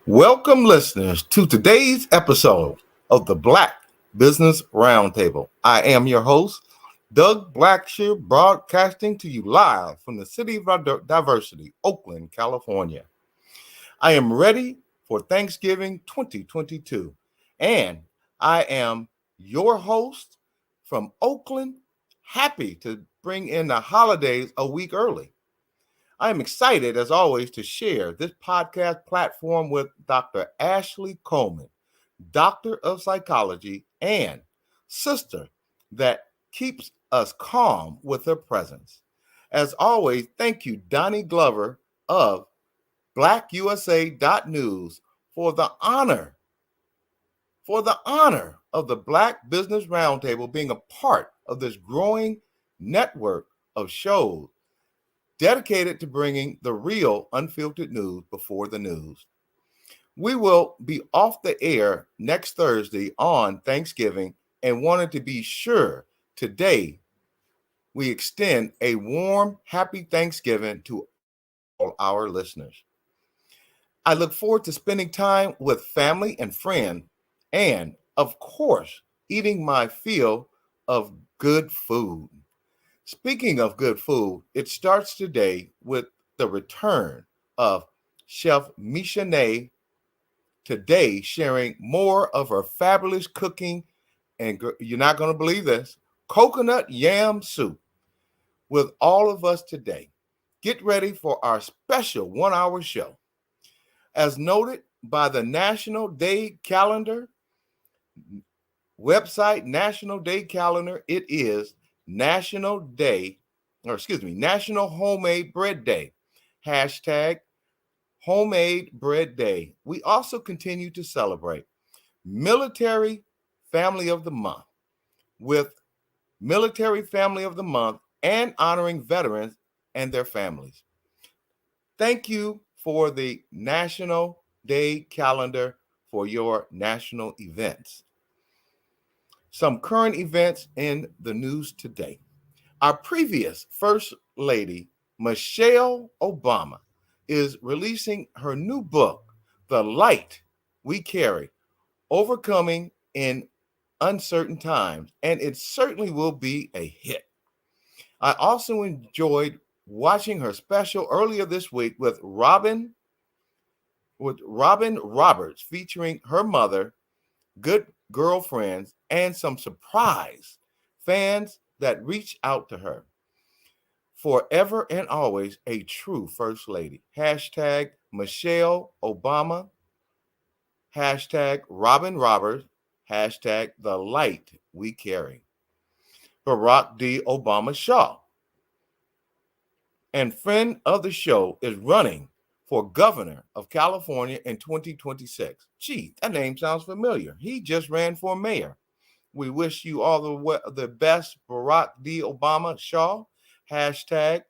Welcome, listeners, to today's episode of the Black Business Roundtable. I am your host, Doug Blackshear, broadcasting to you live from the City of Diversity, Oakland, California. I am ready for Thanksgiving 2022, and I am your host from Oakland, happy to bring in the holidays a week early. I am excited, as always, to share this podcast platform with Dr. Ashley Coleman, Doctor of Psychology and sister that keeps us calm with her presence. As always, thank you, Donnie Glover of BlackUSA.News for the honor of the Black Business Roundtable being a part of this growing network of shows dedicated to bringing the real unfiltered news before the news. We will be off the air next Thursday on Thanksgiving and wanted to be sure today we extend a warm, happy Thanksgiving to all our listeners. I look forward to spending time with family and friends and, of course, eating my fill of good food. Speaking of good food, it starts today with the return of Chef Michauxnée, today sharing more of her fabulous cooking, and you're not going to believe this, coconut yam soup with all of us today. Get ready for our special 1-hour show. As noted by the National Day Calendar website, National Day Calendar, it is National Homemade Bread Day. Hashtag Homemade Bread Day. We also continue to celebrate Military Family of the Month with Military Family of the Month and honoring veterans and their families. Thank you for the National Day Calendar for your national events. Some current events in the news today. Our previous First Lady, Michelle Obama, is releasing her new book, The Light We Carry, Overcoming in Uncertain Times, and it certainly will be a hit. I also enjoyed watching her special earlier this week with Robin Roberts, featuring her mother, good girlfriends, and some surprise fans that reached out to her. Forever and always a true First Lady. Hashtag Michelle Obama. Hashtag Robin Roberts. Hashtag The Light We Carry. Barack D. Obama Shaw, and friend of the show, is running for governor of California in 2026. Gee, that name sounds familiar. He just ran for mayor. We wish you all the best, Barack D. Obama Shaw. Hashtag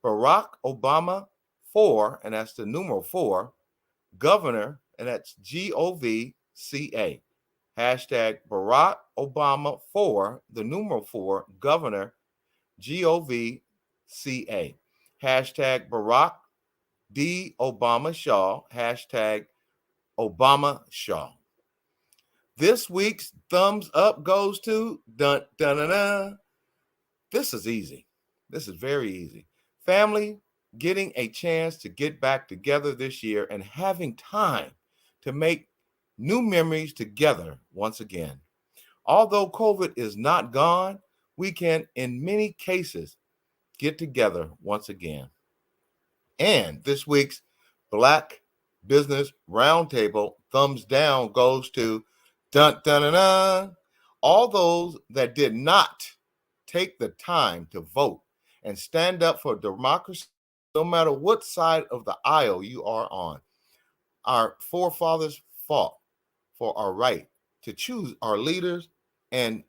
Barack Obama 4, and that's the numeral 4, governor, and that's GOVCA. Hashtag Barack Obama 4, the numeral 4, governor, GOVCA. Hashtag Barack D. Obama Shaw. Hashtag Obama Shaw. This week's thumbs up goes to dun dun dun dun. This is easy. This is very easy. Family getting a chance to get back together this year and having time to make new memories together once again. Although COVID is not gone, we can, in many cases, get together once again. And this week's Black Business Roundtable thumbs down goes to dun dun dun dun. All those that did not take the time to vote and stand up for democracy, no matter what side of the aisle you are on. Our forefathers fought for our right to choose our leaders and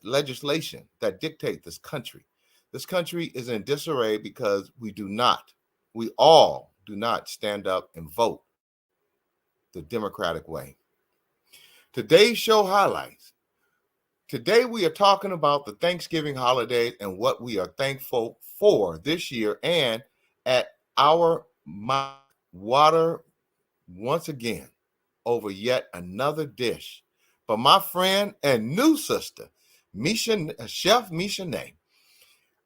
legislation that dictate this country. This country is in disarray because we all do not stand up and vote the democratic way. Today's show highlights. Today we are talking about the Thanksgiving holidays and what we are thankful for this year, and at our water once again over yet another dish. But my friend and new sister, Chef Michauxnée.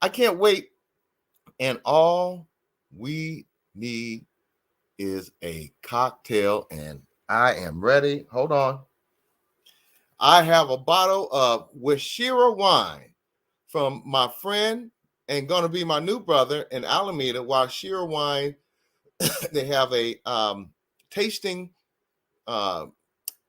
I can't wait. And all we need is a cocktail, and I am ready. Hold on. I have a bottle of Wishira wine from my friend and going to be my new brother in Alameda. Wishira wine, they have a tasting uh,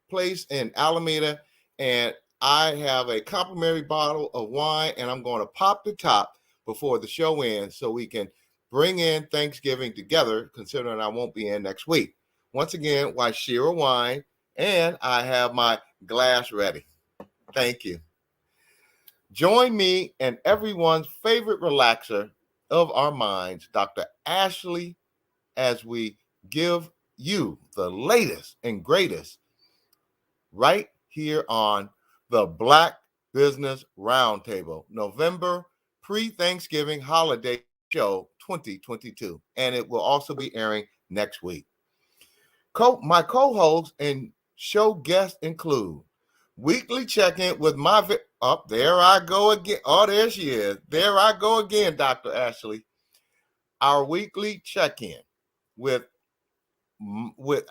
place in Alameda, and I have a complimentary bottle of wine, and I'm going to pop the top before the show ends so we can bring in Thanksgiving together, considering I won't be in next week. Once again, Wishira wine, and I have my glass ready. Thank you. Join me and everyone's favorite relaxer of our minds, Dr. Ashley, as we give you the latest and greatest right here on the Black Business Roundtable, November pre-Thanksgiving holiday show 2022. And it will also be airing next week. My co-hosts and show guests include weekly check-in with there I go again. Oh, there she is. There I go again, Dr. Ashley. Our weekly check-in with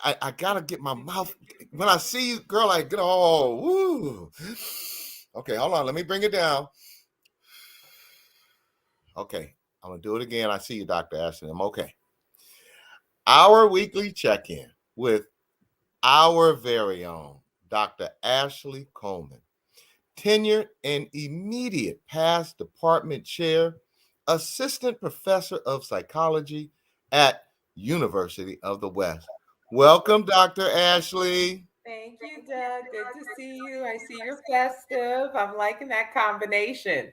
I gotta get my mouth when I see you, girl. I get woo. Okay, hold on. Let me bring it down. Okay, I'm gonna do it again. I see you, Dr. Ashley. I'm okay. Our weekly check-in with our very own Dr. Ashley Coleman, tenured and immediate past department chair, assistant professor of psychology at University of the West. Welcome, Dr. Ashley. Thank you, Doug. Good to see you. I see you're festive. I'm liking that combination.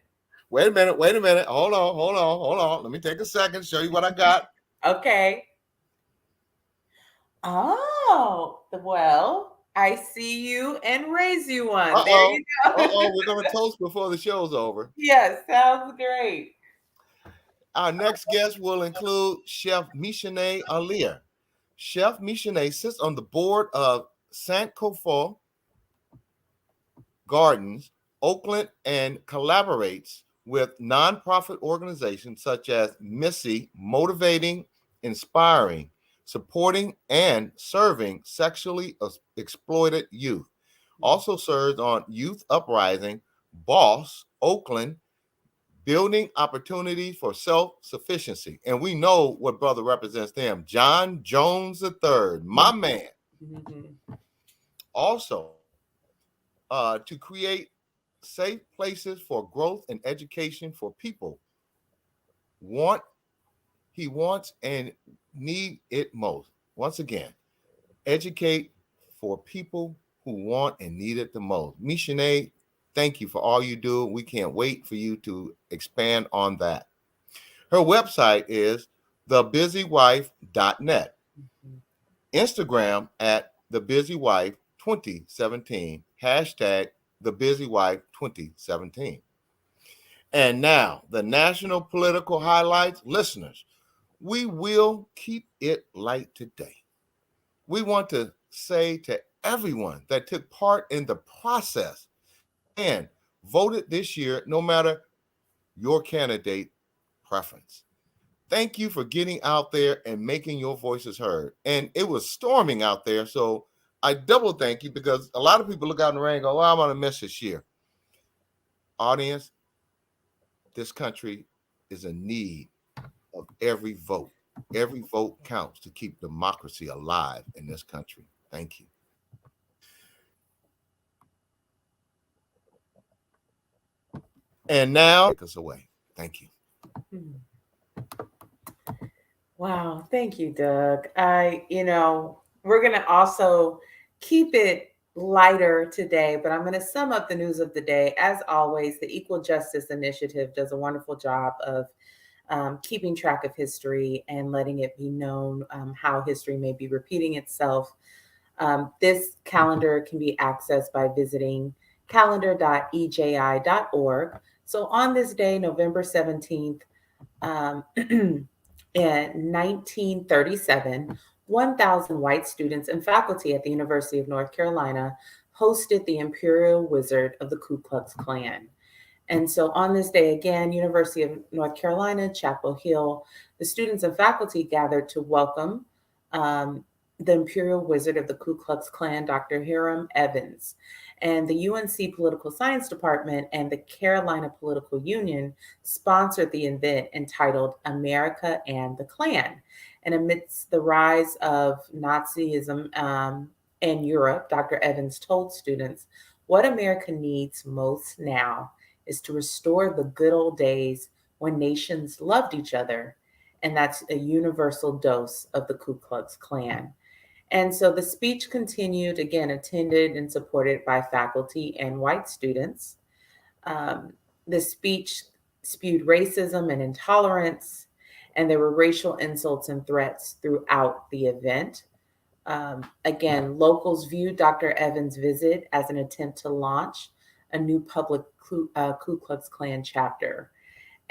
Wait a minute. Hold on. Let me take a second, show you what I got. Okay. Oh, well, I see you and raise you one. There you go. We're going to toast before the show's over. Yes, sounds great. Our next guest will include Chef Michauxnée Alier. Chef Michauxnée sits on the board of Sankofa Gardens, Oakland, and collaborates with nonprofit organizations such as Missy, motivating, inspiring, supporting, and serving sexually exploited youth. Also serves on Youth Uprising, Boss, Oakland, building opportunity for self-sufficiency. And we know what brother represents them, John Jones III, my man. Mm-hmm. Also, to create safe places for growth and education for people he wants and need it most. Once again, educate for people who want and need it the most. Michauxnée, thank you for all you do. We can't wait for you to expand on that. Her website is thebusywife.net. Instagram at thebusywife2017, hashtag thebusywife2017. And now, the national political highlights. Listeners, we will keep it light today. We want to say to everyone that took part in the process and voted this year, no matter your candidate preference, thank you for getting out there and making your voices heard. And it was storming out there, so I double thank you, because a lot of people look out in the rain and go, well, I'm going to miss this year. Audience, this country is in need of every vote. Every vote counts to keep democracy alive in this country. Thank you. And now, take us away. Thank you. Wow. Thank you, Doug. We're going to also keep it lighter today, but I'm going to sum up the news of the day. As always, the Equal Justice Initiative does a wonderful job of keeping track of history and letting it be known how history may be repeating itself. This calendar can be accessed by visiting calendar.eji.org. So on this day, November 17th, in 1937, 1,000 white students and faculty at the University of North Carolina hosted the Imperial Wizard of the Ku Klux Klan. And so on this day, again, University of North Carolina, Chapel Hill, the students and faculty gathered to welcome um, the Imperial Wizard of the Ku Klux Klan, Dr. Hiram Evans. And the UNC Political Science Department and the Carolina Political Union sponsored the event entitled America and the Klan. And amidst the rise of Nazism in Europe, Dr. Evans told students, what America needs most now is to restore the good old days when nations loved each other. And that's a universal dose of the Ku Klux Klan. And so the speech continued, again, attended and supported by faculty and white students. Um, the speech spewed racism and intolerance, and there were racial insults and threats throughout the event. Again, locals viewed Dr. Evans' visit as an attempt to launch a new public Ku Klux Klan chapter.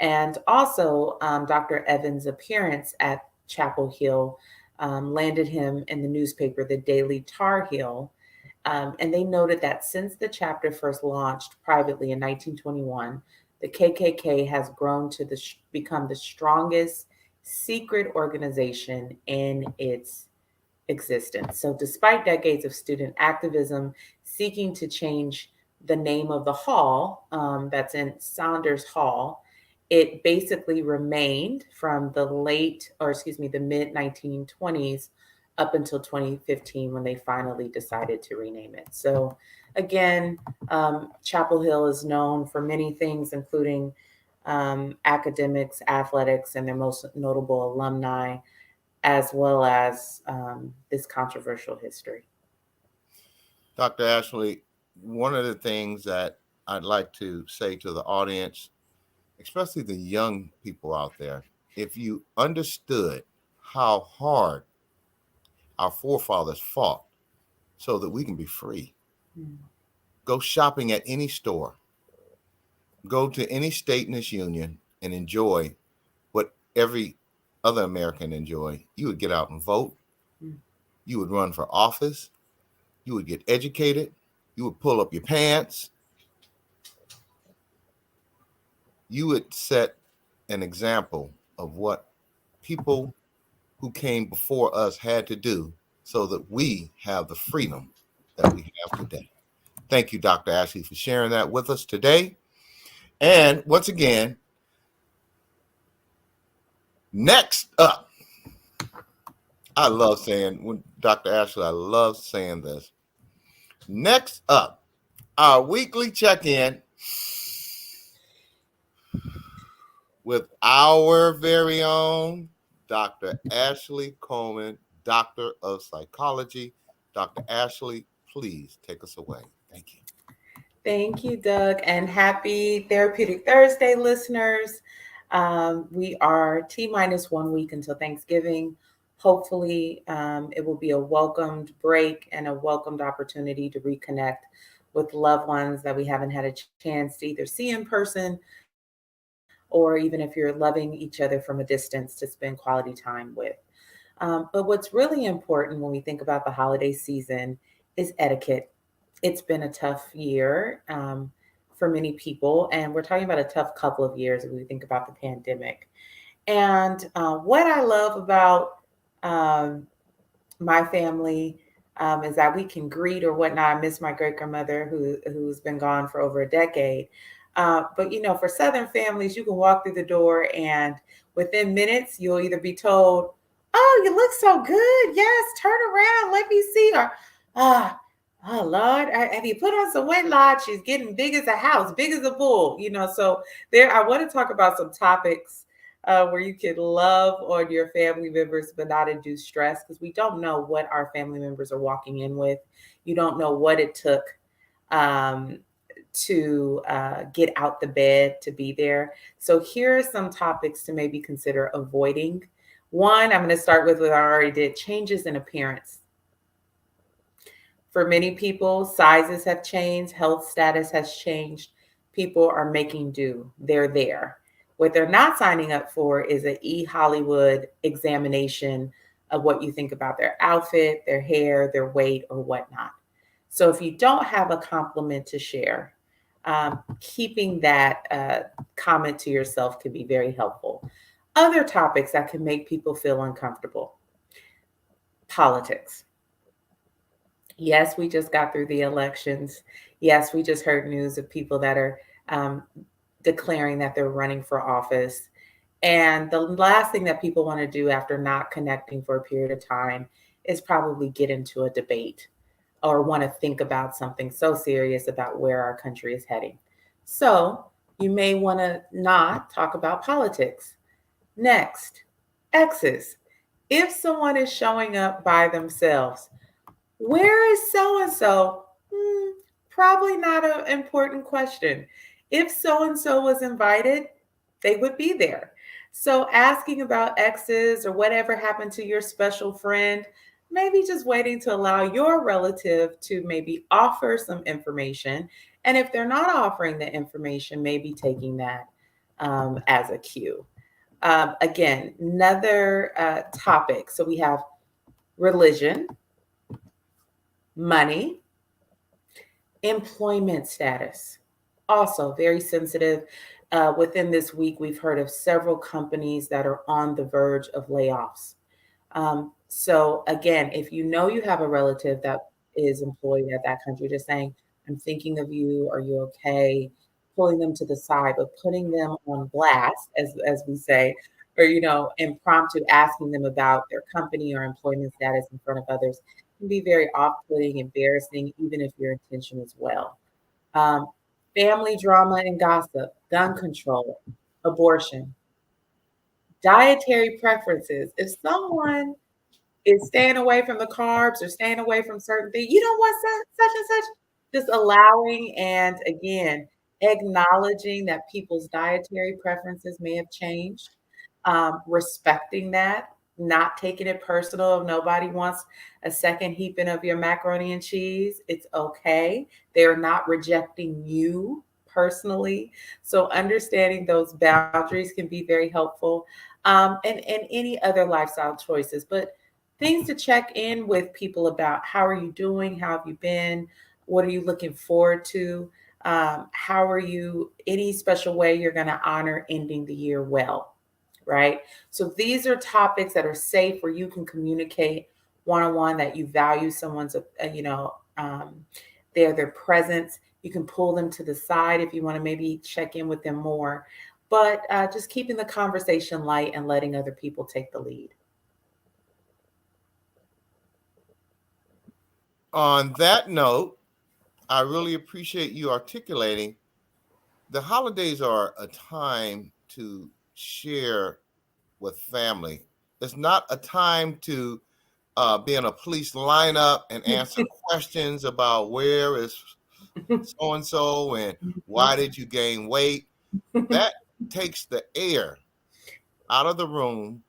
And also, Dr. Evans' appearance at Chapel Hill landed him in the newspaper, the Daily Tar Heel. And they noted that since the chapter first launched privately in 1921, the KKK has grown to become the strongest secret organization in its existence. So, despite decades of student activism seeking to change the name of the hall that's in Saunders Hall, it basically remained from the mid 1920s up until 2015 when they finally decided to rename it. So, again, Chapel Hill is known for many things, including academics, athletics, and their most notable alumni, as well as this controversial history. Dr. Ashley, one of the things that I'd like to say to the audience, especially the young people out there, if you understood how hard our forefathers fought so that we can be free, go shopping at any store, go to any state in this union and enjoy what every other American enjoy, you would get out and vote. You would run for office. You would get educated. You would pull up your pants. You would set an example of what people who came before us had to do so that we have the freedom that we have today. Thank you, Dr. Ashley, for sharing that with us today. And once again, next up, I love saying, when Dr. Ashley, I love saying this. Next up, our weekly check-in with our very own Dr. Ashley Coleman, Doctor of Psychology. Dr. Ashley, please take us away. Thank you. Thank you, Doug, and happy Therapeutic Thursday, listeners. We are T minus 1 week until Thanksgiving. Hopefully, it will be a welcomed break and a welcomed opportunity to reconnect with loved ones that we haven't had a chance to either see in person, or even if you're loving each other from a distance, to spend quality time with. But what's really important when we think about the holiday season is etiquette. It's been a tough year for many people, and we're talking about a tough couple of years if we think about the pandemic. And what I love about um, my family is that we can greet or whatnot. I miss my great grandmother who's been gone for over a decade. But for Southern families, you can walk through the door and within minutes you'll either be told, "Oh, you look so good. Yes, turn around, let me see," or "Ah, oh Lord, have you put on some weight, Lord? She's getting big as a house, big as a bull." So there. I want to talk about some topics where you can love on your family members but not induce stress, because we don't know what our family members are walking in with. You don't know what it took um, to get out the bed to be there. So here are some topics to maybe consider avoiding. One, I'm going to start with what I already did: changes in appearance. For many people, sizes have changed, health status has changed. People are making do. They're there. What they're not signing up for is an e-Hollywood examination of what you think about their outfit, their hair, their weight, or whatnot. So if you don't have a compliment to share, keeping that comment to yourself can be very helpful. Other topics that can make people feel uncomfortable: politics. Yes, we just got through the elections. Yes, we just heard news of people that are um, declaring that they're running for office. And the last thing that people want to do after not connecting for a period of time is probably get into a debate or want to think about something so serious about where our country is heading. So you may want to not talk about politics. Next, exes. If someone is showing up by themselves, where is so and so? Probably not an important question. If so and so was invited, they would be there. So asking about exes or whatever happened to your special friend, maybe just waiting to allow your relative to maybe offer some information. And if they're not offering the information, maybe taking that as a cue. Again, another topic. So we have religion, money, employment status. Also, very sensitive. Within this week, we've heard of several companies that are on the verge of layoffs. So, again, if you know you have a relative that is employed at that country, just saying, I'm thinking of you. Are you okay? Pulling them to the side, but putting them on blast, as we say, or, impromptu asking them about their company or employment status in front of others can be very off putting, embarrassing, even if your intention is well. Um, Family drama and gossip, gun control, abortion, dietary preferences. If someone is staying away from the carbs or staying away from certain things, you don't want such and such. Just allowing and again, acknowledging that people's dietary preferences may have changed, respecting that, not taking it personal. If nobody wants a second heaping of your macaroni and cheese, it's okay. They're not rejecting you personally. So understanding those boundaries can be very helpful. And any other lifestyle choices. But things to check in with people about: how are you doing? How have you been? What are you looking forward to? How are you? Any special way you're going to honor ending the year well, right? So these are topics that are safe where you can communicate one on one that you value someone's, their presence. You can pull them to the side if you want to maybe check in with them more, but just keeping the conversation light and letting other people take the lead. On that note, I really appreciate you articulating the holidays are a time to share with family. It's not a time to be in a police lineup and answer questions about where is so and so and why did you gain weight. That takes the air out of the room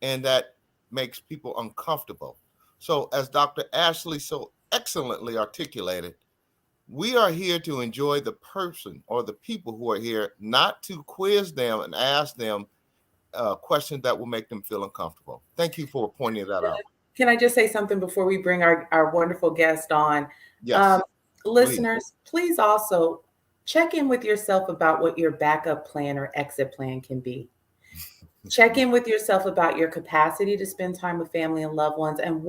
and that makes people uncomfortable. So, as Dr. Ashley so excellently articulated, we are here to enjoy the person or the people who are here, not to quiz them and ask them questions that will make them feel uncomfortable. Thank you for pointing that out. Can I just say something before we bring our wonderful guest on? Yes, Um, please. Listeners, please also check in with yourself about what your backup plan or exit plan can be. Check in with yourself about your capacity to spend time with family and loved ones, and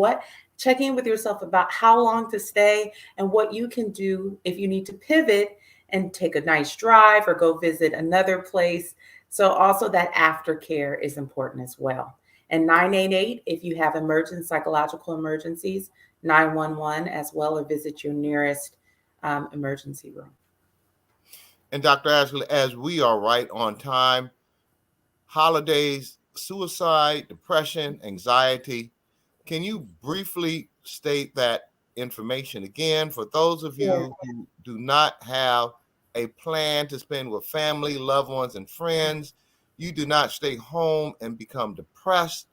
check in with yourself about how long to stay and what you can do if you need to pivot and take a nice drive or go visit another place. So also that aftercare is important as well. And 988 if you have emergent psychological emergencies, 911 as well, or visit your nearest emergency room. And Dr. Ashley, as we are right on time, holidays, suicide, depression, anxiety, can you briefly state that information again for those of Sure. you who do not have a plan to spend with family, loved ones, and friends? You do not stay home and become depressed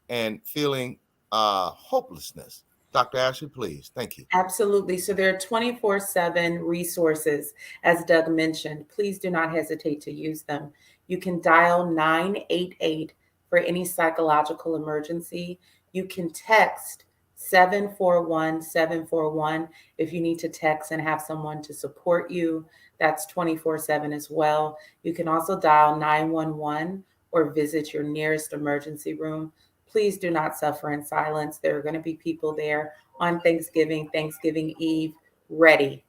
and feeling hopelessness. Dr. Ashley, please. Thank you. Absolutely. So there are 24/7 resources, as Doug mentioned. Please do not hesitate to use them. You can dial 988 for any psychological emergency. You can text 741-741 if you need to text and have someone to support you. That's 24/7 as well. You can also dial 911 or visit your nearest emergency room. Please do not suffer in silence. There are going to be people there on Thanksgiving Eve, ready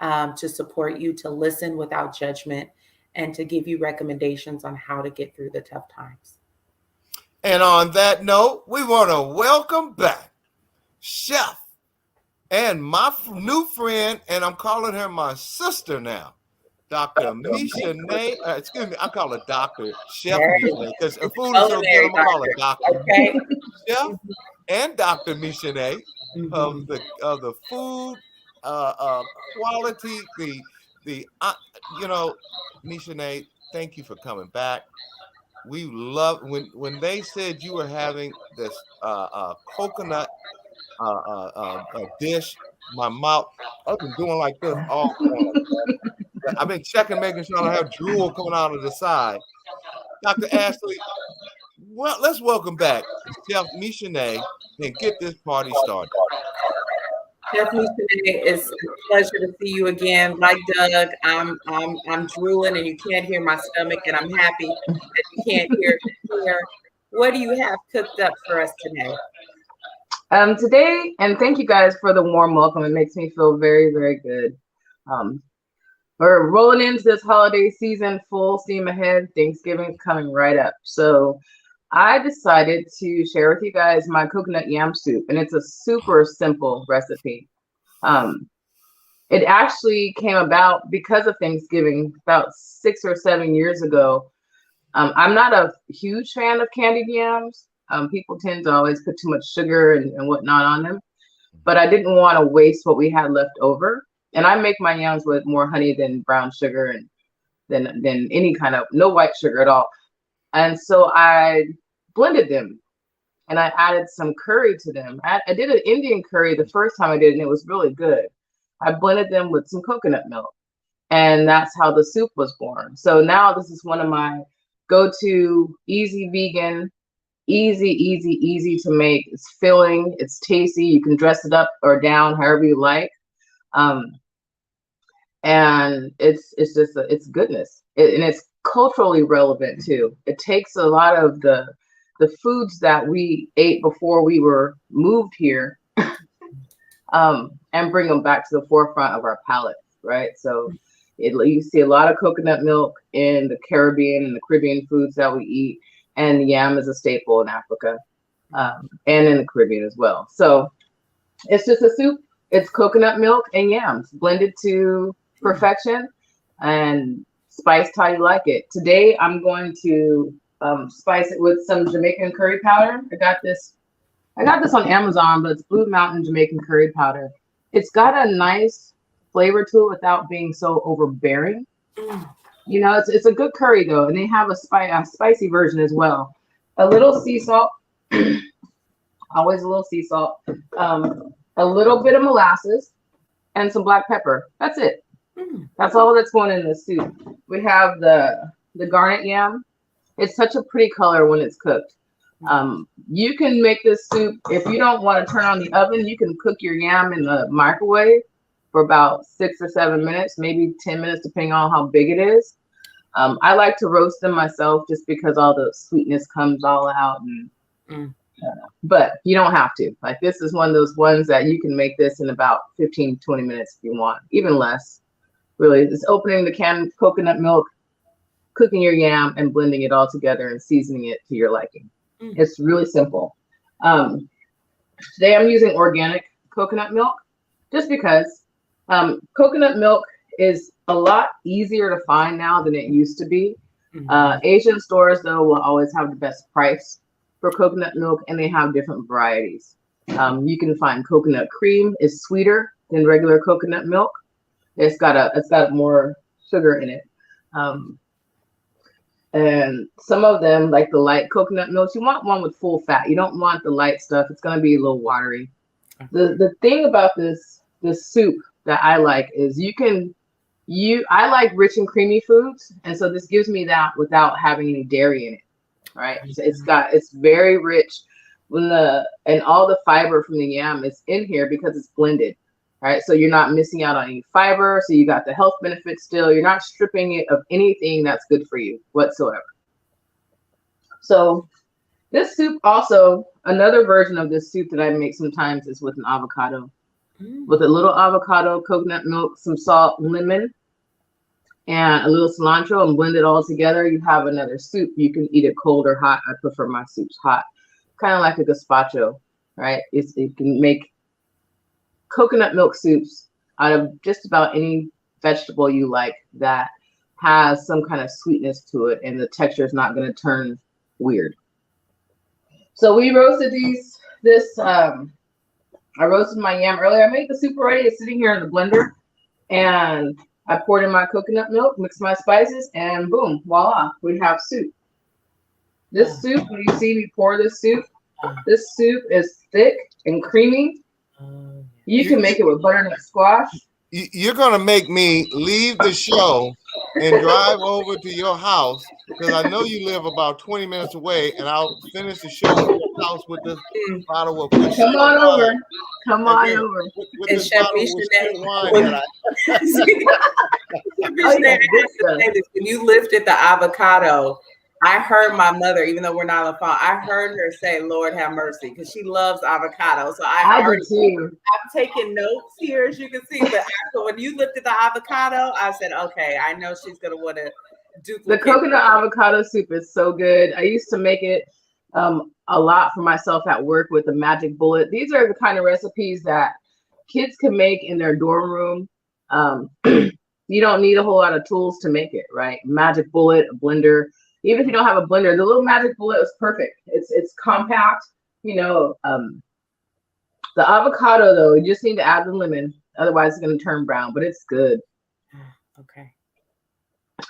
to support you, to listen without judgment, and to give you recommendations on how to get through the tough times. And on that note, we want to welcome back Chef and my new friend, and I'm calling her my sister now, Dr. Michauxnée. Excuse me, I call her Dr. Chef Michauxnée because her food is so good, I'm going to call her Dr. Okay. Chef and Dr. Michauxnée of Mhm. the food quality, Michauxnée, thank you for coming back. We love when they said you were having this coconut dish. My mouth, I've been doing like this all morning. I've been checking, making sure I don't have drool coming out of the side. Dr. Ashley, well, let's welcome back Chef Michauxnée and get this party started. Chef Michauxnée, it's a pleasure to see you again. Like Doug, I'm drooling and you can't hear my stomach, and I'm happy that you can't hear it here. What do you have cooked up for us today? Today, and thank you guys for the warm welcome. It makes me feel very, very good. We're rolling into this holiday season, full steam ahead. Thanksgiving's coming right up. So I decided to share with you guys my coconut yam soup, and it's a super simple recipe. It actually came about because of Thanksgiving about 6 or 7 years ago. I'm not a huge fan of candied yams. People tend to always put too much sugar and whatnot on them, but I didn't want to waste what we had left over. And I make my yams with more honey than brown sugar and than any kind of no white sugar at all. And so I blended them and I added some curry to them. I did an Indian curry the first time I did, and it was really good. I blended them with some coconut milk, and that's how the soup was born. So now this is one of my go-to easy vegan, easy to make. It's filling, it's tasty. You can dress it up or down however you like. And it's just it's goodness, and it's culturally relevant too. It takes a lot of the foods that we ate before we were moved here, and bring them back to the forefront of our palate, right? So you see a lot of coconut milk in the Caribbean and the Caribbean foods that we eat, and yam is a staple in Africa, and in the Caribbean as well. So it's just a soup. It's coconut milk and yams blended to perfection and spiced how you like it. Today, I'm going to spice it with some Jamaican curry powder. I got this on Amazon, but it's Blue Mountain Jamaican curry powder. It's got a nice flavor to it without being so overbearing. You know, it's a good curry though, and they have a spicy version as well. A little sea salt, always a little sea salt. A little bit of molasses and some black pepper. That's it. That's all that's going in the soup. We have the garnet yam. It's such a pretty color when it's cooked. You can make this soup, if you don't want to turn on the oven, you can cook your yam in the microwave for about 6 or 7 minutes, maybe 10 minutes, depending on how big it is. I like to roast them myself just because all the sweetness comes all out. But you don't have to. Like, this is one of those ones that you can make this in about 15, 20 minutes if you want, even less. Really, it's opening the can of coconut milk, cooking your yam, and blending it all together and seasoning it to your liking. It's really simple. Today I'm using organic coconut milk just because coconut milk is a lot easier to find now than it used to be. Asian stores, though, will always have the best price for coconut milk, and they have different varieties. You can find coconut cream is sweeter than regular coconut milk. It's got more sugar in it. And some of them, like the light coconut milk, you want one with full fat. You don't want the light stuff. It's going to be a little watery. The thing about this soup that I like is I like rich and creamy foods, and so this gives me that without having any dairy in it. Right? It's very rich and all the fiber from the yam is in here because it's blended. Right, so you're not missing out on any fiber. So you got the health benefits still. You're not stripping it of anything that's good for you whatsoever. So this soup also, another version of this soup that I make sometimes is with an avocado. With a little avocado, coconut milk, some salt, lemon, and a little cilantro, and blend it all together. You have another soup. You can eat it cold or hot. I prefer my soups hot. Kind of like a gazpacho, right? It can make coconut milk soups out of just about any vegetable you like that has some kind of sweetness to it, and the texture is not going to turn weird. So we roasted I roasted my yam earlier. I made the soup already. It's sitting here in the blender, and I poured in my coconut milk, mixed my spices, and boom, voila, we have soup. This soup, when you see me pour this soup is thick and creamy. You can make it with butternut squash. You're going to make me leave the show and drive over to your house, because I know you live about 20 minutes away, and I'll finish the show at your house with this bottle of fish. Come on over. Come on over. With this bottle of sweet wine that when you lifted the avocado, I heard my mother, even though we're not on the phone, I heard her say, "Lord have mercy," because she loves avocado. So I'm taking notes here, as you can see. But after when you lifted the avocado, I said, "Okay, I know she's gonna want to duplicate." The coconut avocado soup is so good. I used to make it a lot for myself at work with the magic bullet. These are the kind of recipes that kids can make in their dorm room. You don't need a whole lot of tools to make it, right? Magic bullet, a blender. Even if you don't have a blender, the little magic bullet is perfect. It's compact, you know. The avocado, though, you just need to add the lemon. Otherwise, it's going to turn brown, but it's good. Okay.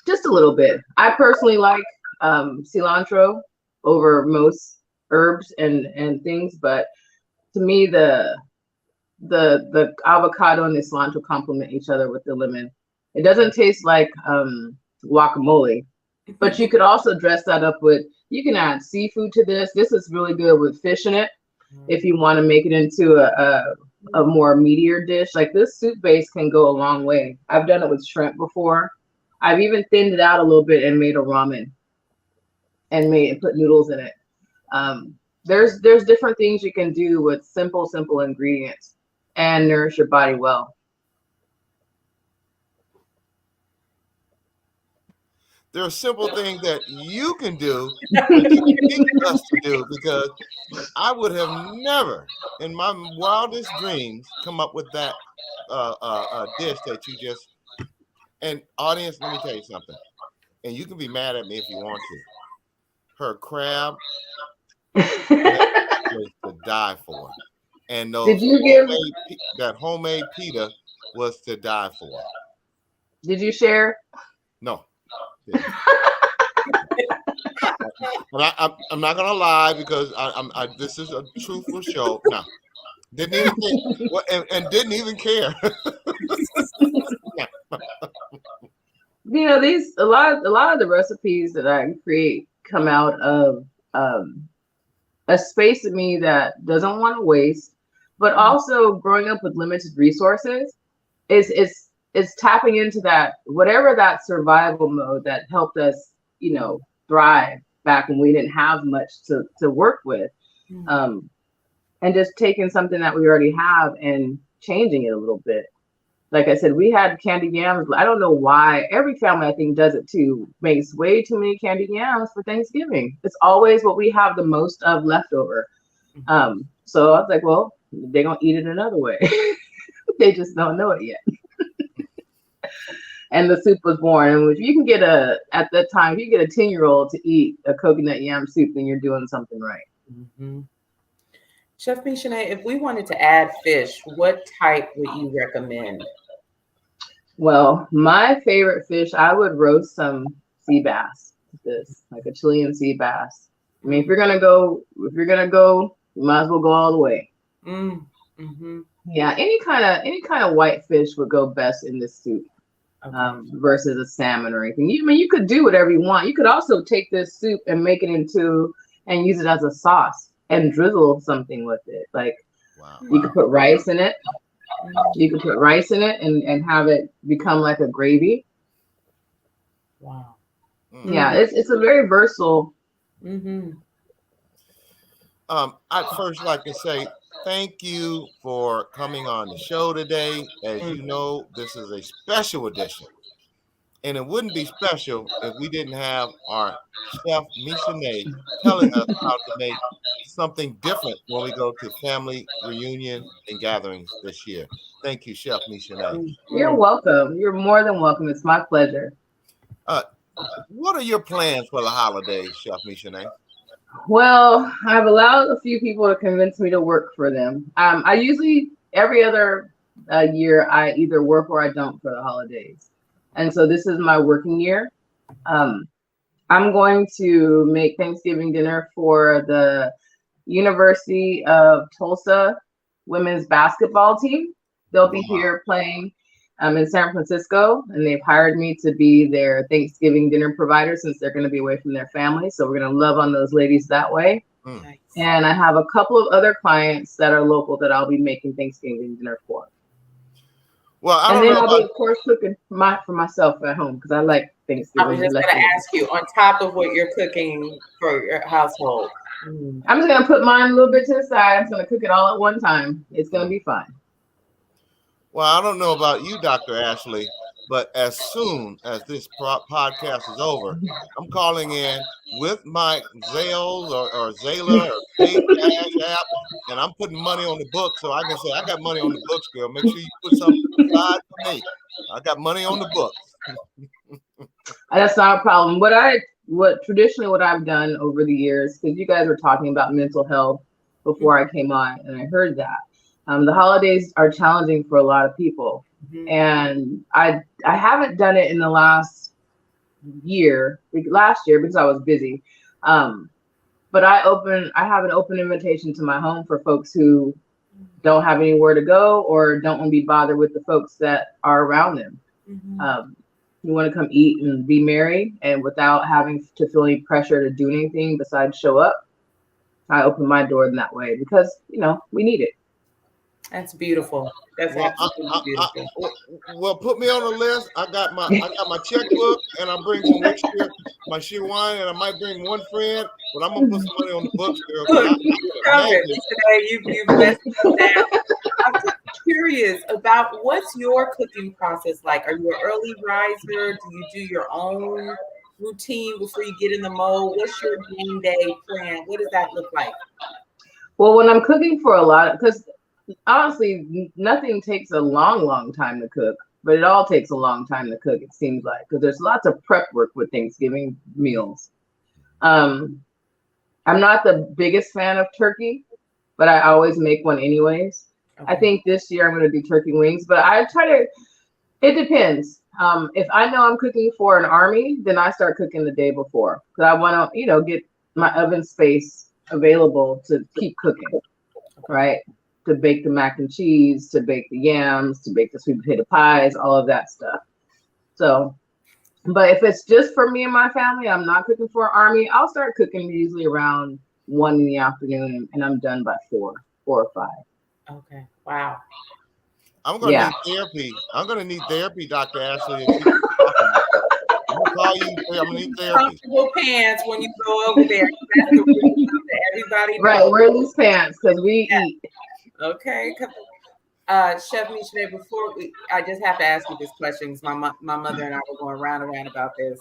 Just a little bit. I personally like cilantro over most herbs and things, but to me, the avocado and the cilantro complement each other with the lemon. It doesn't taste like guacamole. But you could also dress that up with, you can add seafood to this. This is really good with fish in it. If you want to make it into a more meatier dish, like this soup base can go a long way. I've done it with shrimp before. I've even thinned it out a little bit and made a ramen and put noodles in it. There's different things you can do with simple ingredients and nourish your body well. There are simple things that you can do that you teach us to do, because I would have never in my wildest dreams come up with that dish that you just, and audience, let me tell you something, and you can be mad at me if you want to. Her crab was to die for. And those that homemade pita was to die for. Did you share? No. I'm not gonna lie, because this is a truthful show. No, didn't even and didn't even care. You know, a lot of the recipes that I create come out of a space of me that doesn't want to waste, but also growing up with limited resources is tapping into that, whatever that survival mode that helped us, you know, thrive back when we didn't have much to work with, and just taking something that we already have and changing it a little bit. Like I said, we had candied yams. I don't know why. Every family, I think, does it too. Makes way too many candied yams for Thanksgiving. It's always what we have the most of leftover. So I was like, well, they're going to eat it another way. They just don't know it yet. And the soup was born. And if you can get at that time, if you get a 10-year-old to eat a coconut yam soup, then you're doing something right. Mm-hmm. Chef Michauxnée, if we wanted to add fish, what type would you recommend? Well, my favorite fish, I would roast some sea bass with this, like a Chilean sea bass. I mean, if you're gonna go, you might as well go all the way. Mm-hmm. Yeah, any kind of white fish would go best in this soup, versus a salmon or anything. You could do whatever you want. You could also take this soup and make it and use it as a sauce and drizzle something with it. Like Wow. you could put rice in it. You could put rice in it and have it become like a gravy. Wow. Yeah, it's a very versatile. Mm-hmm. I'd first like to say thank you for coming on the show today. As you know, this is a special edition. And it wouldn't be special if we didn't have our Chef Michauxnée telling us how to make something different when we go to family reunions and gatherings this year. Thank you, Chef Michauxnée. You're welcome. You're more than welcome. It's my pleasure. What are your plans for the holidays, Chef Michauxnée? Well, I've allowed a few people to convince me to work for them. I usually, every other year, I either work or I don't for the holidays. And so this is my working year. I'm going to make Thanksgiving dinner for the University of Tulsa women's basketball team. They'll be here playing in San Francisco, and they've hired me to be their Thanksgiving dinner provider since they're going to be away from their family. So we're going to love on those ladies that way. Nice. And I have a couple of other clients that are local that I'll be making Thanksgiving dinner for. Well, I'll be, of course, cooking for myself at home because I like Thanksgiving. I was just going to ask you, on top of what you're cooking for your household. I'm just going to put mine a little bit to the side. I'm going to cook it all at one time. It's going to be fine. Well, I don't know about you, Dr. Ashley, but as soon as this podcast is over, I'm calling in with my Zales or Zayla or Pay Cash app, and I'm putting money on the book so I can say, I got money on the books, girl. Make sure you put something aside for me. I got money on the books. That's not a problem. What traditionally what I've done over the years, because you guys were talking about mental health before I came on, and I heard that. The holidays are challenging for a lot of people. And I haven't done it in the last year because I was busy. But I have an open invitation to my home for folks who don't have anywhere to go or don't want to be bothered with the folks that are around them. You want to come eat and be merry and without having to feel any pressure to do anything besides show up. I open my door in that way because, we need it. That's beautiful. That's absolutely beautiful. Well, put me on the list. I got my checkbook, and I'm bringing some my shoe wine, and I might bring one friend, but I'm gonna put some money on the books, girl. You've messed up now. I'm just curious about what's your cooking process like? Are you an early riser? Do you do your own routine before you get in the mode? What's your game day plan? What does that look like? Well, when I'm cooking for because honestly, nothing takes a long time to cook, but it all takes a long time to cook, it seems like, because there's lots of prep work with Thanksgiving meals. I'm not the biggest fan of turkey, but I always make one anyways. Okay. I think this year I'm going to do turkey wings, but it depends. If I know I'm cooking for an army, then I start cooking the day before because I want to, get my oven space available to keep cooking, right? To bake the mac and cheese, to bake the yams, to bake the sweet potato pies, all of that stuff. So, but if it's just for me and my family, I'm not cooking for an army. I'll start cooking usually around 1 in the afternoon, and I'm done by 4 or 5. Okay. Wow. I'm going to need therapy. I'm going to need therapy, Dr. Ashley. I'm going to call you. I'm going to need therapy. Comfortable pants when you go over there. That's the reason that everybody knows. Right. Wear loose pants because we eat. Okay. Chef Michauxnée, I just have to ask you this question because my mother and I were going round and round about this.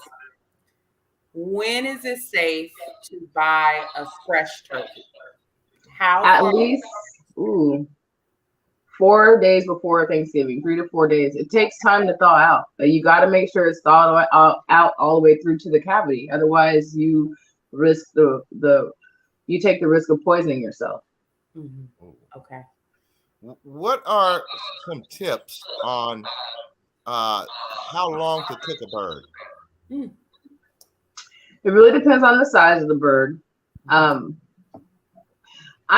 When is it safe to buy a fresh turkey? At least 4 days before Thanksgiving, 3 to 4 days. It takes time to thaw out. You got to make sure it's thawed out all the way through to the cavity. Otherwise, you risk you take the risk of poisoning yourself. Mm-hmm. Okay. What are some tips on how long to cook a bird? It really depends on the size of the bird. I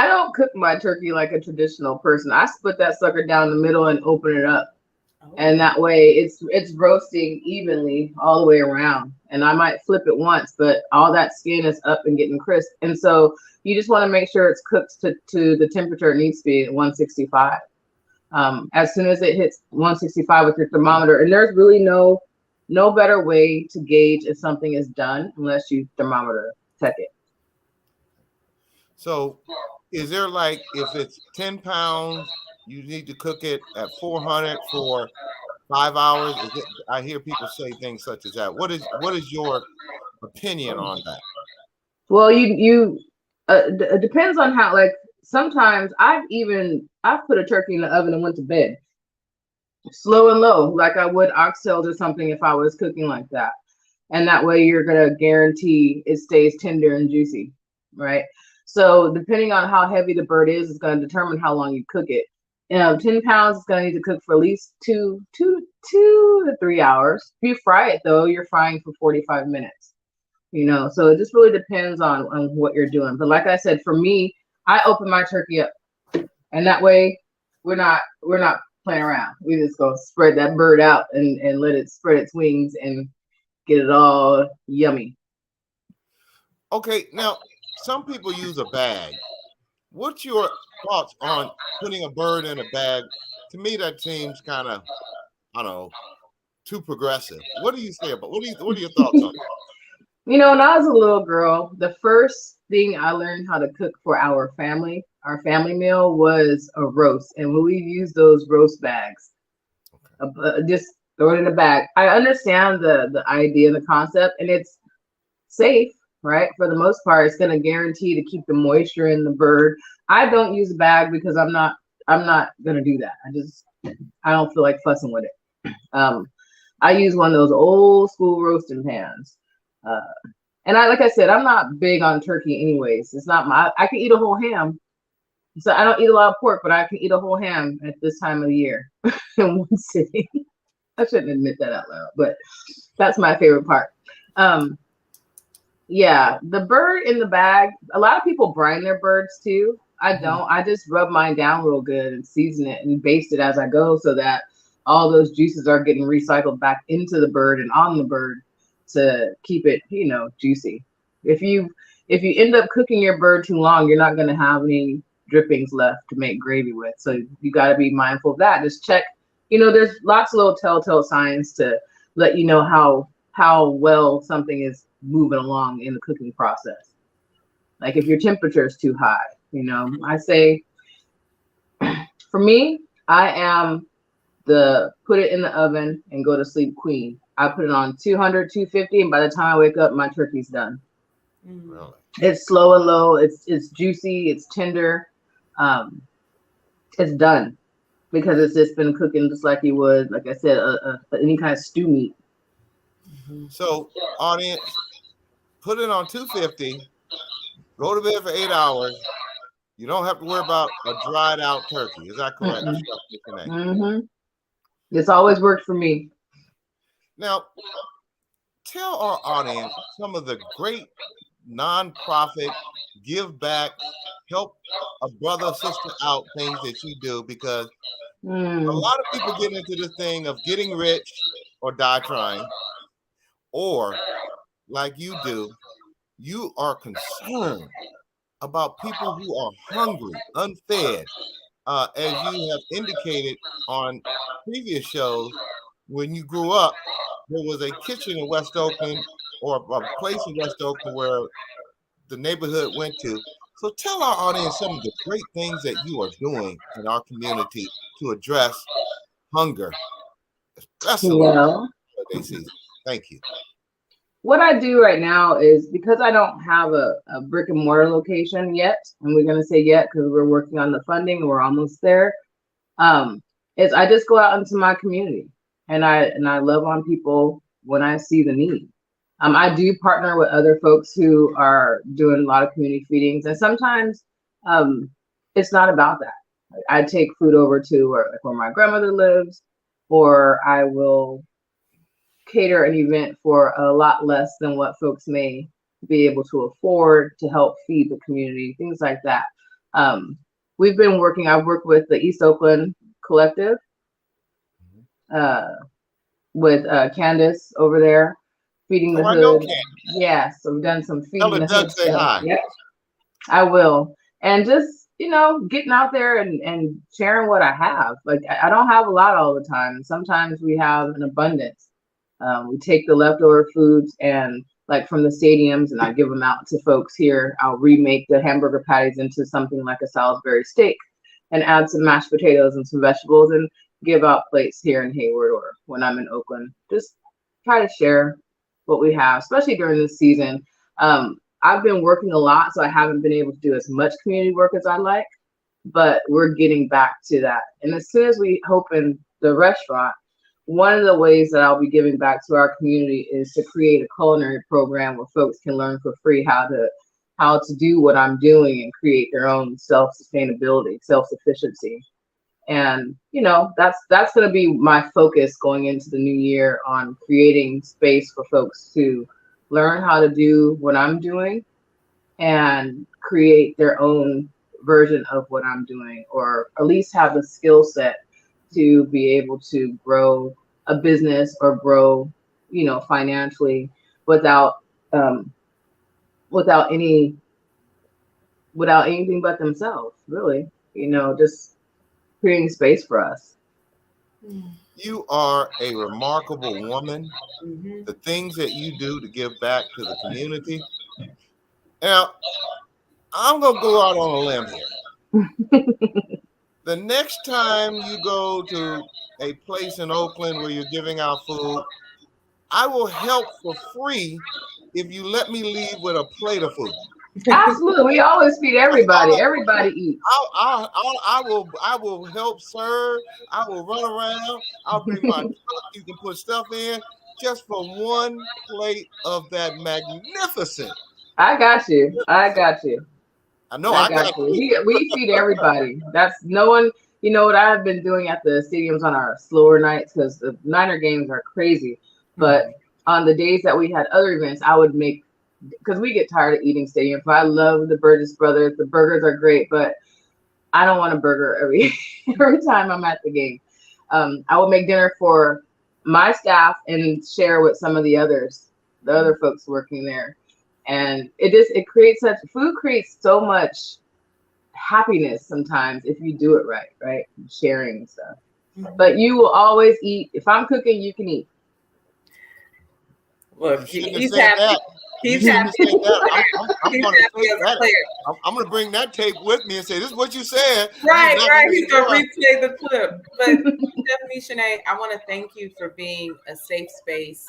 don't cook my turkey like a traditional person. I split that sucker down the middle and open it up And Oh, that way it's roasting evenly all the way around. And I might flip it once, but all that skin is up and getting crisp. And so you just want to make sure it's cooked to the temperature it needs to be at 165. As soon as it hits 165 with your thermometer, and there's really no better way to gauge if something is done unless you thermometer check it. So, is there like if it's 10 pounds, you need to cook it at 400 for 5 hours? Is it, I hear people say things such as that. What is your opinion on that? Well, it depends on how. Like sometimes I've put a turkey in the oven and went to bed slow and low, like I would oxtails or something if I was cooking like that. And that way you're gonna guarantee it stays tender and juicy, right? So depending on how heavy the bird is gonna determine how long you cook it. 10 pounds is gonna need to cook for at least two to 3 hours. If you fry it though, you're frying for 45 minutes. So it just really depends on what you're doing. But like I said, for me, I open my turkey up, and that way we're not playing around. We just go spread that bird out and let it spread its wings and get it all yummy. Okay, now some people use a bag. What's your thoughts on putting a bird in a bag? To me, that seems kind of, I don't know, too progressive. What do you say about what are your thoughts on When I was a little girl, the first thing I learned how to cook for our family meal was a roast. And when we use those roast bags, just throw it in a bag. I understand the idea, the concept, and it's safe, right? For the most part, it's going to guarantee to keep the moisture in the bird. I don't use a bag because I'm not going to do that. I don't feel like fussing with it. I use one of those old school roasting pans. Uh, and like I said, I'm not big on turkey anyways. It's not I can eat a whole ham. So I don't eat a lot of pork, but I can eat a whole ham at this time of the year in one sitting. I shouldn't admit that out loud, but that's my favorite part. Yeah, the bird in the bag, a lot of people brine their birds too. I that? don't. I just rub mine down real good and season it and baste it as I go so that all those juices are getting recycled back into the bird and on the bird to keep it, juicy. If you end up cooking your bird too long, you're not going to have any drippings left to make gravy with. So you got to be mindful of that. Just check. There's lots of little telltale signs to let you know how well something is moving along in the cooking process. Like if your temperature is too high, I say for me, I am the put it in the oven and go to sleep queen. I put it on 200, 250, and by the time I wake up, my turkey's done. Really? It's slow and low. It's juicy. It's tender. It's done because it's just been cooking just like you would, like I said, any kind of stew meat. So, audience, put it on 250, go to bed for 8 hours. You don't have to worry about a dried out turkey. Is that correct, Mm-mm. Chef Michauxnée? Mm-hmm. It's always worked for me. Now, tell our audience some of the great nonprofit, give back, help a brother or sister out things that you do, because a lot of people get into this thing of getting rich or die trying, or like you do, you are concerned about people who are hungry, unfed. As you have indicated on previous shows, when you grew up, there was a kitchen in West Oakland or a place in West Oakland where the neighborhood went to. So tell our audience some of the great things that you are doing in our community to address hunger, especially Well, holiday season. Thank you. what I do right now is because I don't have a brick and mortar location yet, and we're gonna say yet because we're working on the funding and we're almost there. Is I just go out into my community and I love on people when I see the need. I do partner with other folks who are doing a lot of community feedings, and sometimes it's not about that. I take food over to where my grandmother lives, or I will cater an event for a lot less than what folks may be able to afford to help feed the community, things like that. I've worked with the East Oakland Collective. uh, with Candace over there, feeding the Oh, I know hood. Ken. Yeah, so we've done some Tell feeding her the Doug hood say stuff. hi. Yep, I will. And just, getting out there and sharing what I have. Like, I don't have a lot all the time. Sometimes we have an abundance. We take the leftover foods and like from the stadiums, and I give them out to folks here. I'll remake the hamburger patties into something like a Salisbury steak and add some mashed potatoes and some vegetables and give out plates here in Hayward or when I'm in Oakland. Just try to share what we have, especially during this season. I've been working a lot, so I haven't been able to do as much community work as I like, but we're getting back to that. And as soon as we open the restaurant, one of the ways that I'll be giving back to our community is to create a culinary program where folks can learn for free how to do what I'm doing and create their own self-sustainability, self-sufficiency. And that's going to be my focus going into the new year, on creating space for folks to learn how to do what I'm doing and create their own version of what I'm doing, or at least have the skill set to be able to grow a business or grow, financially without um, without any without anything but themselves, really. Just creating space for us. You are a remarkable woman. Mm-hmm. The things that you do to give back to the community. Now, I'm going to go out on a limb here. The next time you go to a place in Oakland where you're giving out food, I will help for free if you let me leave with a plate of food. Absolutely, we always feed everybody. Everybody eats. I will help serve. I will run around. I'll bring my truck. You can put stuff in just for one plate of that magnificent. I got you. I got you. I know I I got got you. you. We feed everybody. That's no one. You know what I've been doing at the stadiums on our slower nights, because the Niner games are crazy. But on the days that we had other events, I would make, because we get tired of eating stadium food. I love the Burgess Brothers. The burgers are great, but I don't want a burger every every time I'm at the game. I would make dinner for my staff and share with some of the other folks working there. And it creates such food creates so much happiness sometimes if you do it right? Sharing and stuff. But you will always eat. If I'm cooking, you can eat. You Look, shouldn't have he's said happy. that. You He's shouldn't happy. have said that. I'm He's going to happy take as a that. player. I'm going to bring that tape with me and say, this is what you said. Right, You're not right. going to He's gonna respond. replay the clip. But Chef Michauxnée, I want to thank you for being a safe space,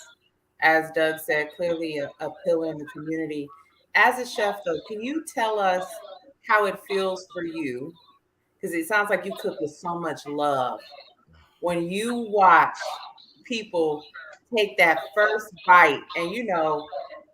as Doug said, clearly a pillar in the community. As a chef, though, can you tell us how it feels for you? Because it sounds like you cook with so much love. When you watch people take that first bite, and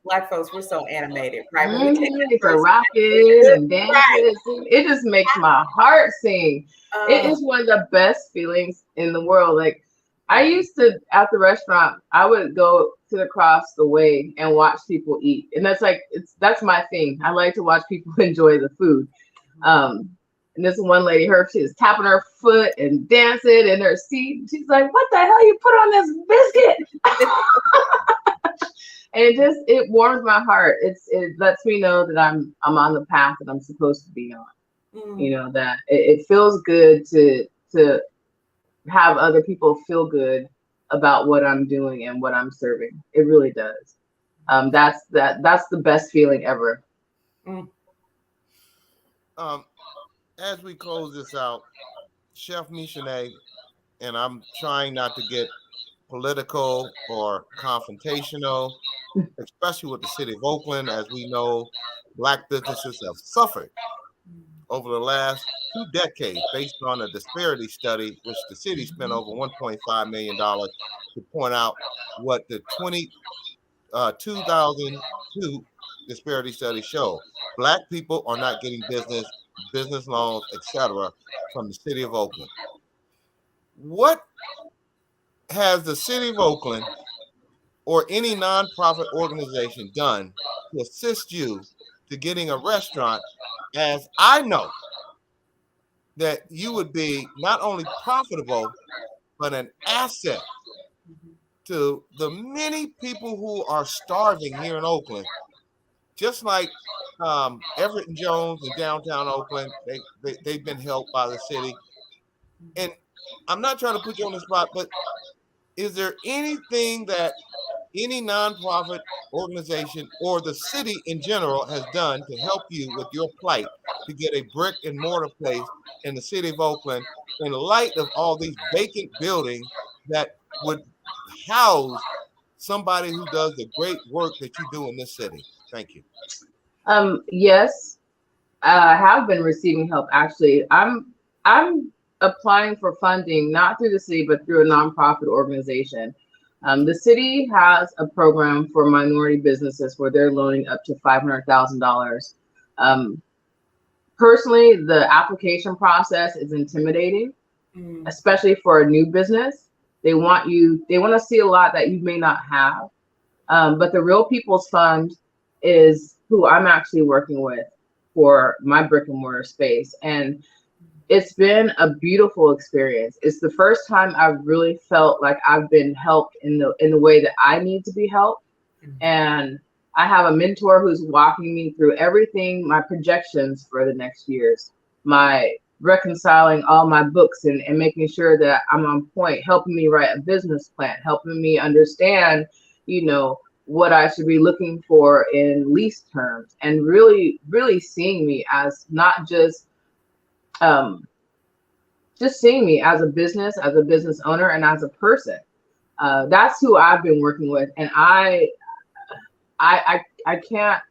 Black folks, we're so animated, right? When we take that It's a first rocket and bite, right? dances. It just makes my heart sing. It Uh, is one of the best feelings in the world. Like, I used to, at the restaurant, I would go to across the way and watch people eat, and that's my thing. I like to watch people enjoy the food. Um, and this one lady, she was tapping her foot and dancing in her seat. She's like, "What the hell you put on this biscuit?" And it warms my heart. It lets me know that I'm on the path that I'm supposed to be on. That it feels good to have other people feel good about what I'm doing and what I'm serving. It really does. That's the best feeling ever. mm, As we close this out, Chef Michauxnée, and I'm trying not to get political or confrontational, especially with the city of Oakland. As we know, Black businesses have suffered over the last 2 decades based on a disparity study, which the city spent over $1.5 million to point out what the 2002 disparity study showed. Black people are not getting business loans, etc., from the city of Oakland. What has the city of Oakland or any nonprofit organization done to assist you to getting a restaurant, as I know that you would be not only profitable, but an asset to the many people who are starving here in Oakland. Just like Everett and Jones in downtown Oakland, they've been helped by the city. And I'm not trying to put you on the spot, but is there anything that any nonprofit organization or the city in general has done to help you with your plight to get a brick and mortar place in the city of Oakland in light of all these vacant buildings that would house somebody who does the great work that you do in this city? Thank you. Yes, I have been receiving help. Actually, I'm applying for funding not through the city but through a nonprofit organization. The city has a program for minority businesses where they're loaning up to $500,000. Personally, the application process is intimidating, especially for a new business. They want to see a lot that you may not have. But the Real People's Fund is who I'm actually working with for my brick and mortar space. And it's been a beautiful experience. It's the first time I've really felt like I've been helped in the way that I need to be helped. And I have a mentor who's walking me through everything, my projections for the next years, my reconciling all my books and making sure that I'm on point, helping me write a business plan, helping me understand, what I should be looking for in lease terms, and really, really seeing me as not just seeing me as a business owner and as a person. That's who I've been working with. And I can't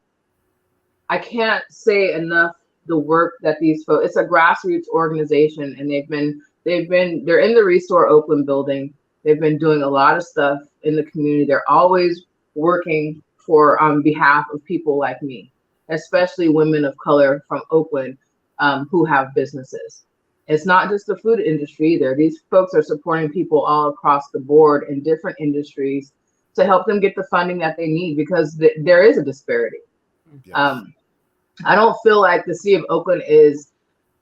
say enough the work that these folks, it's a grassroots organization, and they're in the Restore Oakland building. They've been doing a lot of stuff in the community. They're always working on behalf of people like me, especially women of color from Oakland who have businesses. It's not just the food industry either. These folks are supporting people all across the board in different industries to help them get the funding that they need, because there is a disparity. Yes. I don't feel like the city of Oakland is,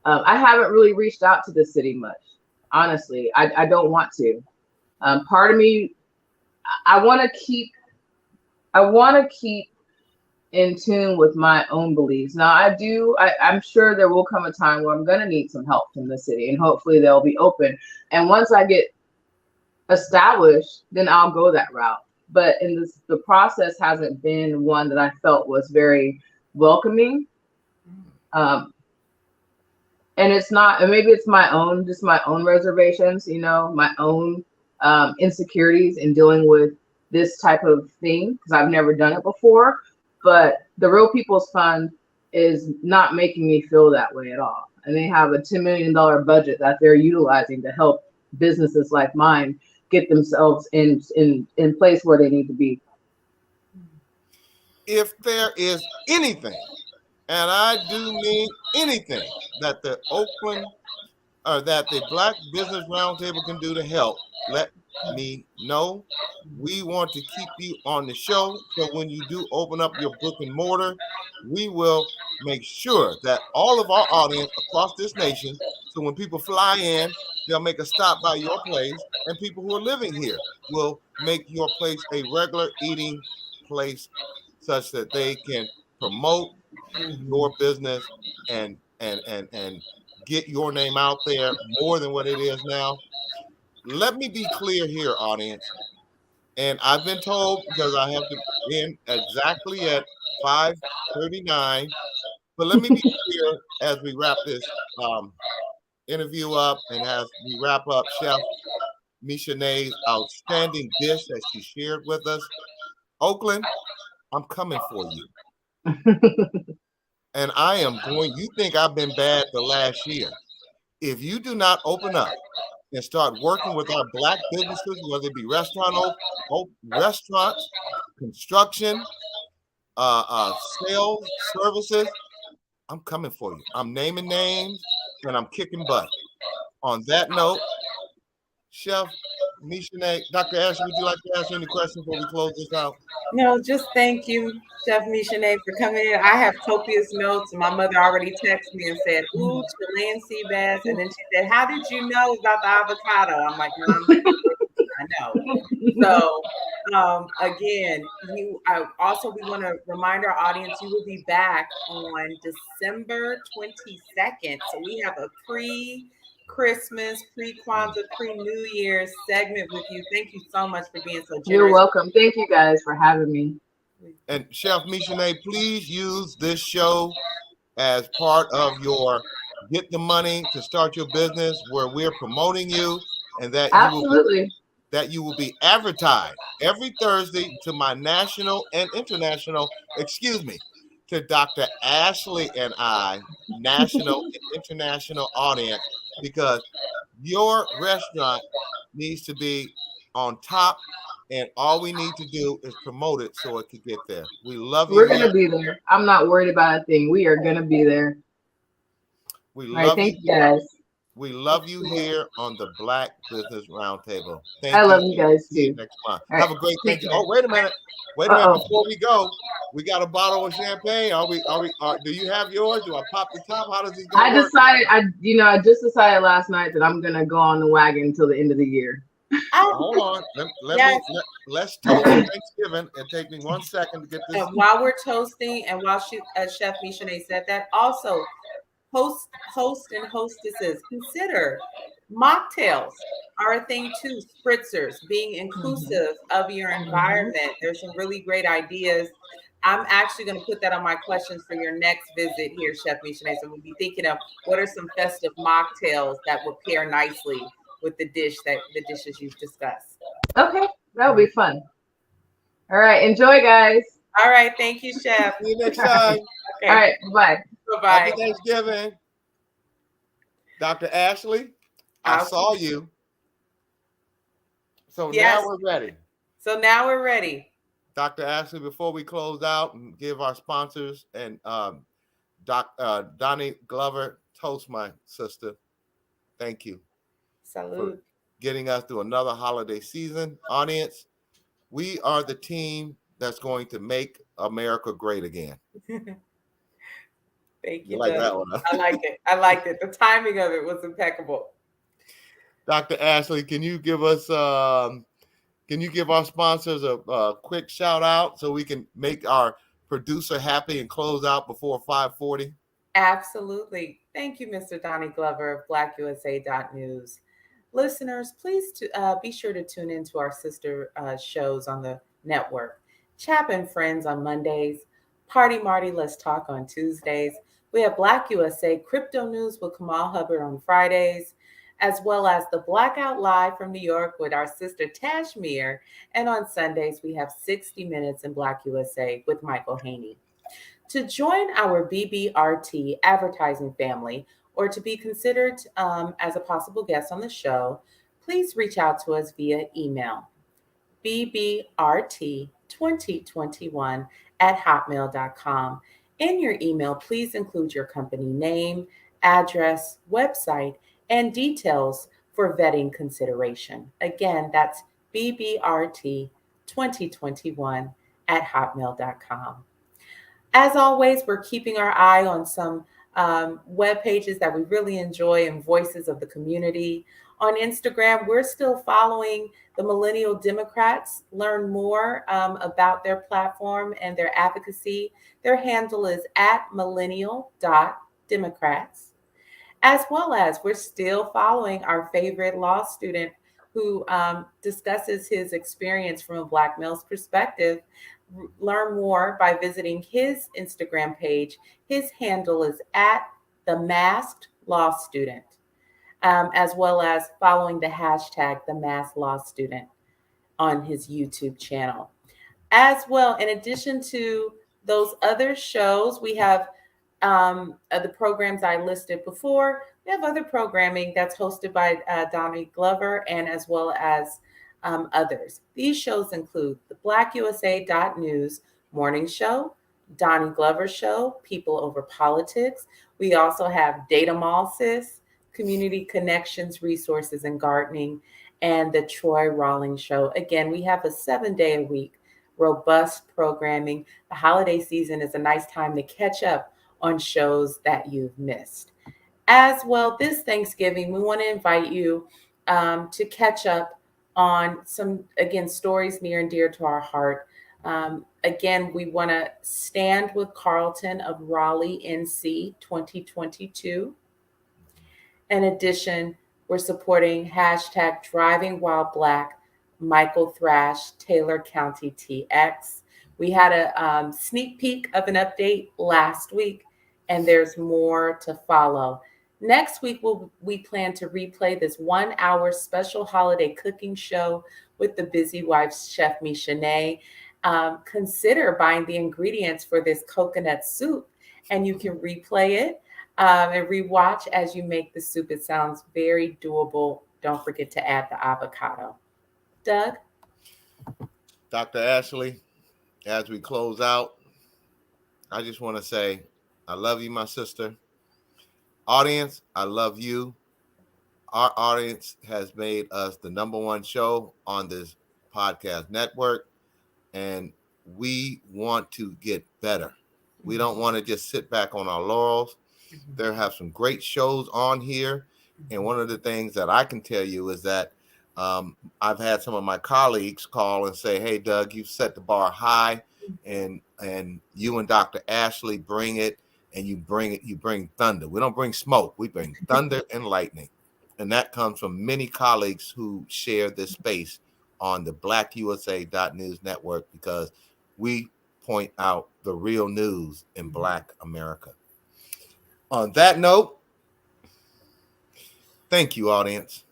I haven't really reached out to the city much, honestly. I don't want to. Part of me, I want to keep in tune with my own beliefs. Now I'm sure there will come a time where I'm going to need some help from the city, and hopefully they'll be open. And once I get established, then I'll go that route. But the process hasn't been one that I felt was very welcoming. And it's not, and maybe it's my own reservations, my own insecurities in dealing with this type of thing, because I've never done it before. But the Real People's Fund is not making me feel that way at all. And they have a $10 million budget that they're utilizing to help businesses like mine get themselves in place where they need to be. If there is anything, and I do mean anything, that the Oakland or that the Black Business Roundtable can do to help, let me know. We want to keep you on the show, so when you do open up your brick and mortar, we will make sure that all of our audience across this nation, so when people fly in, they'll make a stop by your place, and people who are living here will make your place a regular eating place, such that they can promote your business and get your name out there more than what it is now. Let me be clear here, audience. And I've been told, because I have to end exactly at 5:39. But let me be clear as we wrap this interview up, and as we wrap up Chef Michauxnée's outstanding dish that she shared with us. Oakland, I'm coming for you. And I am going, you think I've been bad the last year. If you do not open up and start working with our Black businesses, whether it be restaurants, construction, sales, services, I'm coming for you. I'm naming names and I'm kicking butt. On that note, Chef Michauxnée, Dr. Ashley, would you like to ask any questions before we close this out? No, just thank you, Chef Michauxnée, for coming in. I have copious notes. My mother already texted me and said, "Ooh, Chilean sea bass," and then she said, "How did you know about the avocado?" I'm like, "Mom, I know." So, again, we want to remind our audience you will be back on December 22nd. So we have a pre-Christmas, pre-Kwanzaa, pre-New Year's segment with you. Thank you so much for being so You're generous. welcome. Thank you guys for having me. And Chef Michauxnée, please use this show as part of your get the money to start your business, where we're promoting you, and Absolutely. that you will be advertised every Thursday to my national and international, to Dr. Ashley and I, national and international audience, because your restaurant needs to be on top, and all we need to do is promote it so it could get there. We love you We're here. gonna be there. I'm not worried about a thing. We are gonna be there. We All right, love you. thank you guys. We love you here on the Black Business Roundtable. I Thank you. love you guys See you too. next month. All right, Have a great take Thanksgiving. care. Oh, wait a minute. Uh-oh. Before we go, we got a bottle of champagne. Do you have yours? Do I pop the top? How does this gonna work? I just decided last night that I'm gonna go on the wagon until the end of the year. Hold on. Yes. Let's toast Thanksgiving. It take me 1 second to get this. And while we're toasting, and while Chef Michauxnée said that, also host and hostesses, consider mocktails are a thing too. Spritzers, being inclusive of your environment. There's some really great ideas. I'm actually going to put that on my questions for your next visit here, Chef Michauxnée. So we'll be thinking of what are some festive mocktails that will pair nicely with the dishes you've discussed. Okay, that'll be fun. All right, enjoy, guys. All right, thank you, Chef. See you next time. Okay. All right, bye. Bye-bye. Happy Thanksgiving. Dr. Ashley, I saw you. So Yes. now we're ready. So now we're ready. Dr. Ashley, before we close out and give our sponsors and Donnie Glover, toast my sister. Thank you. Salute. For getting us through another holiday season. Audience, we are the team that's going to make America great again. Thank you, like Doug. that one, huh? I like it. I liked it. The timing of it was impeccable. Dr. Ashley, can you give us can you give our sponsors a quick shout out so we can make our producer happy and close out before 5:40? Absolutely. Thank you, Mr. Donnie Glover of BlackUSA.News. Listeners, please be sure to tune into our sister shows on the network. Chap and Friends on Mondays, Party Marty Let's Talk on Tuesdays. We have Black USA Crypto News with Kamal Hubbard on Fridays, as well as the Blackout Live from New York with our sister Tashmir. And on Sundays, we have 60 Minutes in Black USA with Michael Haney. To join our BBRT advertising family or to be considered as a possible guest on the show, please reach out to us via email, bbrt2021@hotmail.com. In your email, please include your company name, address, website, and details for vetting consideration. Again, that's bbrt2021@hotmail.com. As always, we're keeping our eye on some web pages that we really enjoy and voices of the community. On Instagram, we're still following the Millennial Democrats. Learn more about their platform and their advocacy. Their handle is @millennial.democrats. As well as we're still following our favorite law student who discusses his experience from a Black male's perspective. Learn more by visiting his Instagram page. His handle is @TheMaskedLawStudent, as well as following the hashtag #TheMaskLawStudent on his YouTube channel. As well, in addition to those other shows, we have the programs I listed before. We have other programming that's hosted by Donnie Glover and as well as others. These shows include the BlackUSA.News Morning Show, Donnie Glover Show, People Over Politics. We also have Data Mall Sis, Community Connections, Resources and Gardening, and the Troy Rawlings Show. Again, we have a 7-day-a-week robust programming. The holiday season is a nice time to catch up on shows that you've missed. As well, this Thanksgiving, we want to invite you to catch up on some, again, stories near and dear to our heart. Again, we want to stand with Carlton of Raleigh, NC 2022. In addition, we're supporting hashtag Driving While Black, Michael Thrash, Taylor County TX. We had a sneak peek of an update last week, and there's more to follow. Next week, we plan to replay this 1 hour special holiday cooking show with the Busy Wife Chef Michauxnée. Consider buying the ingredients for this coconut soup, and you can replay it and rewatch as you make the soup. It sounds very doable. Don't forget to add the avocado. Doug? Dr. Ashley, as we close out, I just want to say, I love you, my sister. Audience, I love you. Our audience has made us the #1 show on this podcast network, and we want to get better. We don't want to just sit back on our laurels. There have some great shows on here. And one of the things that I can tell you is that I've had some of my colleagues call and say, hey, Doug, you've set the bar high, and you and Dr. Ashley bring it, and you bring thunder. We don't bring smoke. We bring thunder and lightning. And that comes from many colleagues who share this space on the BlackUSA.News network, because we point out the real news in Black America. On that note, thank you, audience.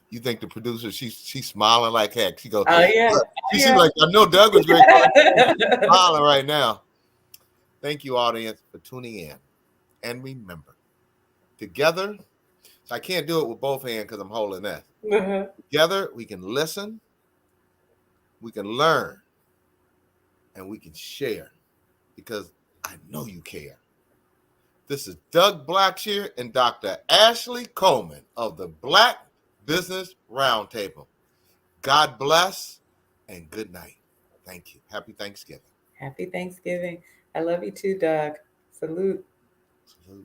You think the producer, she's smiling like heck. She goes, oh, yeah. She seems like, I know Doug was great. Smiling right now. Thank you, audience, for tuning in. And remember, together, I can't do it with both hands because I'm holding that. Together, we can listen, we can learn, and we can share, because I know you care. This is Doug Blackshear and Dr. Ashley Coleman of the Black Business Roundtable. God bless and good night. Thank you. Happy Thanksgiving. Happy Thanksgiving. I love you too, Doug. Salute. Salute.